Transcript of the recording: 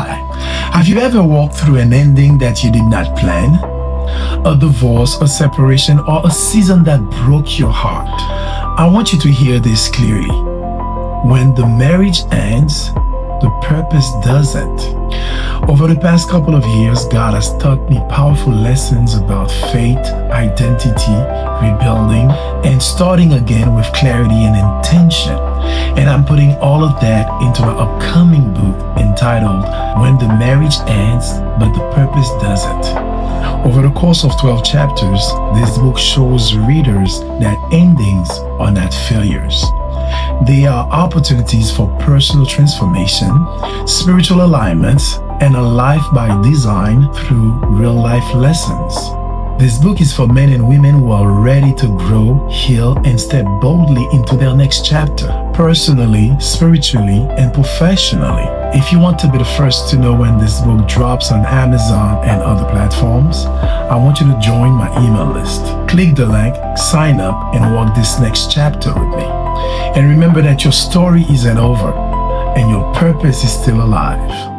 why. Have you ever walked through an ending that you did not plan? A divorce, a separation, or a season that broke your heart? I want you to hear this clearly. When the marriage ends, the purpose doesn't. Over the past couple of years, God has taught me powerful lessons about faith, identity, rebuilding, and starting again with clarity and intention. And I'm putting all of that into my upcoming book entitled When the Marriage Ends, But the Purpose Doesn't. Over the course of 12 chapters, this book shows readers that endings are not failures. They are opportunities for personal transformation, spiritual alignments, and a life by design through real-life lessons. This book is for men and women who are ready to grow, heal, and step boldly into their next chapter, personally, spiritually, and professionally. If you want to be the first to know when this book drops on Amazon and other platforms, I want you to join my email list. Click the link, sign up, and walk this next chapter with me. And remember that your story isn't over, and your purpose is still alive.